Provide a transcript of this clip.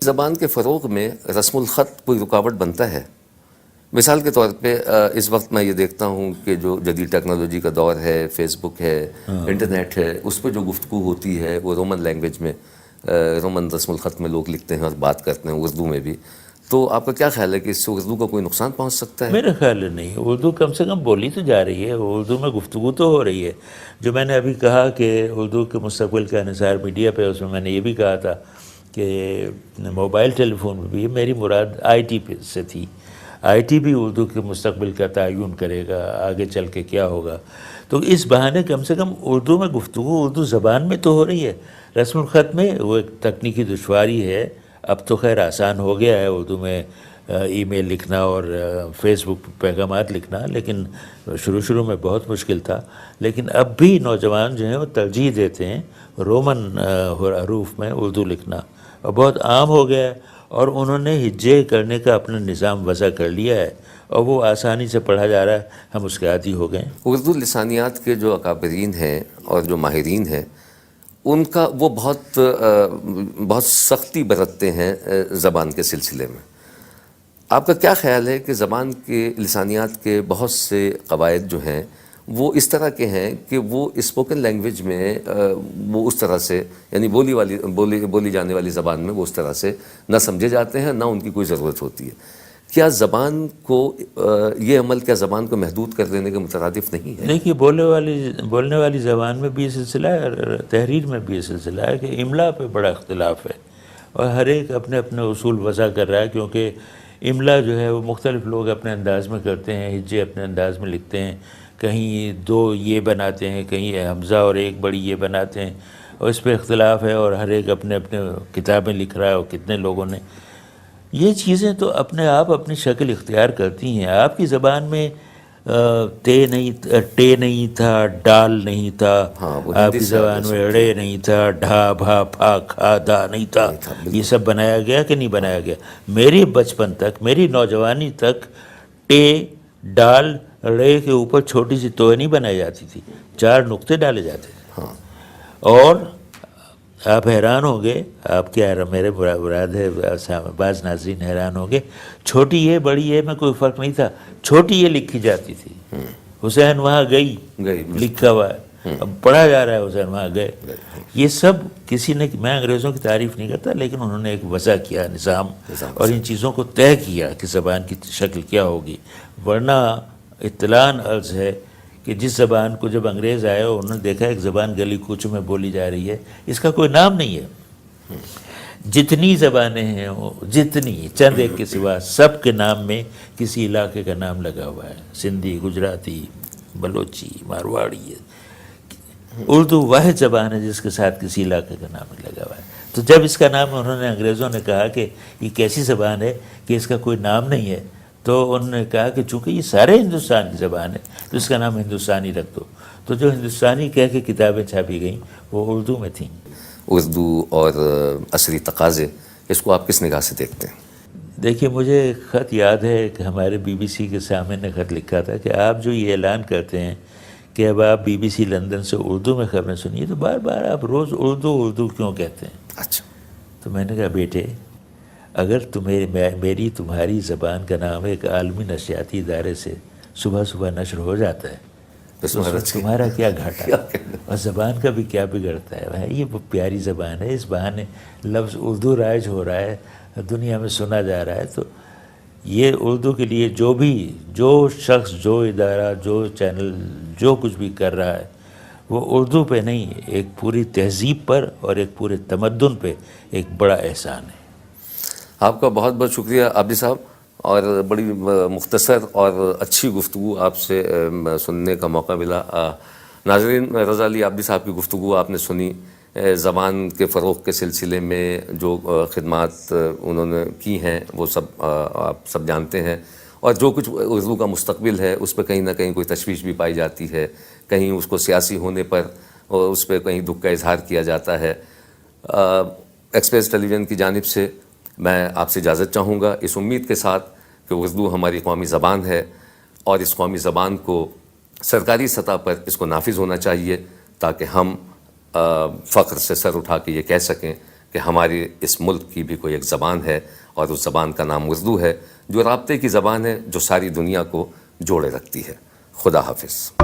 زبان کے فروغ میں رسم الخط کوئی رکاوٹ بنتا ہے؟ مثال کے طور پہ اس وقت میں یہ دیکھتا ہوں کہ جو جدید ٹیکنالوجی کا دور ہے، فیس بک ہے، انٹرنیٹ ہے، اس پہ جو گفتگو ہوتی ہے وہ رومن لینگویج میں، رومن رسم الخط میں لوگ لکھتے ہیں اور بات کرتے ہیں، اردو میں بھی. تو آپ کا کیا خیال ہے کہ اس سے اردو کا کوئی نقصان پہنچ سکتا ہے؟ میرا خیال ہے نہیں. اردو کم سے کم بولی تو جا رہی ہے، اردو میں گفتگو تو ہو رہی ہے. جو میں نے ابھی کہا کہ اردو کے مستقبل کا انحصار میڈیا پہ، اس میں میں نے یہ بھی کہا تھا کہ موبائل ٹیلی فون میں بھی میری مراد آئی ٹی پہ سے تھی. آئی ٹی بھی اردو کے مستقبل کا تعین کرے گا، آگے چل کے کیا ہوگا. تو اس بہانے کم سے کم اردو میں گفتگو اردو زبان میں تو ہو رہی ہے. رسم الخط میں وہ ایک تکنیکی دشواری ہے. اب تو خیر آسان ہو گیا ہے اردو میں ای میل لکھنا اور فیس بک پیغامات لکھنا، لیکن شروع میں بہت مشکل تھا. لیکن اب بھی نوجوان جو ہیں وہ ترجیح دیتے ہیں رومن حروف میں اردو لکھنا، اور بہت عام ہو گیا ہے. اور انہوں نے ہجے کرنے کا اپنا نظام وضع کر لیا ہے، اور وہ آسانی سے پڑھا جا رہا ہے. ہم اس کے عادی ہو گئے ہیں. اردو لسانیات کے جو اکابرین ہیں اور جو ماہرین ہیں، ان کا وہ بہت سختی برتتے ہیں زبان کے سلسلے میں. آپ کا کیا خیال ہے کہ زبان کے لسانیات کے بہت سے قواعد جو ہیں وہ اس طرح کے ہیں کہ وہ اسپوکن لینگویج میں وہ اس طرح سے، یعنی بولی جانے والی زبان میں وہ اس طرح سے نہ سمجھے جاتے ہیں، نہ ان کی کوئی ضرورت ہوتی ہے؟ کیا زبان کو یہ عمل کیا زبان کو محدود کر دینے کے مترادف نہیں ہے؟ دیکھیے، بولنے والی زبان میں بھی یہ سلسلہ ہے، اور تحریر میں بھی یہ سلسلہ ہے کہ املا پہ بڑا اختلاف ہے، اور ہر ایک اپنے اصول وضع کر رہا ہے. کیونکہ املا جو ہے وہ مختلف لوگ اپنے انداز میں کرتے ہیں، ہجے اپنے انداز میں لکھتے ہیں. کہیں دو یہ بناتے ہیں، کہیں حمزہ اور ایک بڑی یہ بناتے ہیں، اور اس پہ اختلاف ہے. اور ہر ایک اپنے کتابیں لکھ رہا ہے، اور کتنے لوگوں نے. یہ چیزیں تو اپنے آپ اپنی شکل اختیار کرتی ہیں. آپ کی زبان میں ٹے نہیں تھا، ڈال نہیں تھا. آپ کی زبان میں اڑے نہیں تھا، ڈھا بھا پھا کھا دا نہیں تھا. یہ سب بنایا گیا کہ نہیں بنایا گیا؟ میری بچپن تک، میری نوجوانی تک ٹے ڈال ڑے کے اوپر چھوٹی سی توئے نہیں بنائی جاتی تھی، 4 نقطے ڈالے جاتے تھے. اور آپ حیران ہوں گے، آپ کیا میرے مراد ہے بعض ناظرین حیران ہوں گے، چھوٹی یہ بڑی یہ میں کوئی فرق نہیں تھا. چھوٹی یہ لکھی جاتی تھی، حسین وہاں گئی لکھا ہوا ہے، اب پڑھا جا رہا ہے حسین وہاں گئے. یہ سب کسی نے، میں انگریزوں کی تعریف نہیں کرتا، لیکن انہوں نے ایک وضع کیا نظام، اور ان چیزوں کو طے کیا کہ زبان کی شکل کیا ہوگی. ورنہ اطلاعاً عرض ہے کہ جس زبان کو جب انگریز آئے اور انہوں نے دیکھا ایک زبان گلی کوچوں میں بولی جا رہی ہے، اس کا کوئی نام نہیں ہے. جتنی زبانیں ہیں، جتنی چند ایک کے سوا، سب کے نام میں کسی علاقے کا نام لگا ہوا ہے. سندھی، گجراتی، بلوچی، مارواڑی. اردو واحد زبان ہے جس کے ساتھ کسی علاقے کا نام نہیں لگا ہوا ہے. تو جب اس کا نام انگریزوں نے کہا کہ یہ کیسی زبان ہے کہ اس کا کوئی نام نہیں ہے، تو انہوں نے کہا کہ چونکہ یہ سارے ہندوستان کی زبان ہے تو اس کا نام ہندوستانی رکھ دو. تو جو ہندوستانی کہہ کے کتابیں چھاپی گئیں وہ اردو میں تھیں. اردو اور عصری تقاضے، اس کو آپ کس نگاہ سے دیکھتے ہیں؟ دیکھیے، مجھے ایک خط یاد ہے کہ ہمارے بی بی سی کے سامنے نے خط لکھا تھا کہ آپ جو یہ اعلان کرتے ہیں کہ اب آپ بی بی سی لندن سے اردو میں خبریں سنیے، تو بار بار آپ روز اردو کیوں کہتے ہیں؟ اچھا. تو میں نے کہا، بیٹے، اگر میری تمہاری زبان کا نام ایک عالمی نشریاتی ادارے سے صبح نشر ہو جاتا ہے تو تمہارا کیا گھاٹا، اور زبان کا بھی کیا بگڑتا ہے؟ یہ پیاری زبان ہے، اس بہانے لفظ اردو رائج ہو رہا ہے، دنیا میں سنا جا رہا ہے. تو یہ اردو کے لیے جو شخص، جو ادارہ، جو چینل، جو کچھ بھی کر رہا ہے، وہ اردو پہ نہیں، ایک پوری تہذیب پر اور ایک پورے تمدن پہ ایک بڑا احسان ہے. آپ کا بہت بہت شکریہ عابدی صاحب، اور بڑی مختصر اور اچھی گفتگو آپ سے سننے کا موقع ملا. ناظرین، رضا علی عابدی صاحب کی گفتگو آپ نے سنی. زبان کے فروغ کے سلسلے میں جو خدمات انہوں نے کی ہیں وہ سب آپ سب جانتے ہیں، اور جو کچھ اردو کا مستقبل ہے اس پہ کہیں نہ کہیں کوئی تشویش بھی پائی جاتی ہے، کہیں اس کو سیاسی ہونے پر اور اس پہ کہیں دکھ کا اظہار کیا جاتا ہے. ایکسپریس ٹیلی ویژن کی جانب سے میں آپ سے اجازت چاہوں گا، اس امید کے ساتھ کہ اردو ہماری قومی زبان ہے، اور اس قومی زبان کو سرکاری سطح پر اس کو نافذ ہونا چاہیے، تاکہ ہم فخر سے سر اٹھا کے یہ کہہ سکیں کہ ہمارے اس ملک کی بھی کوئی ایک زبان ہے اور اس زبان کا نام اردو ہے، جو رابطے کی زبان ہے، جو ساری دنیا کو جوڑے رکھتی ہے۔ خدا حافظ۔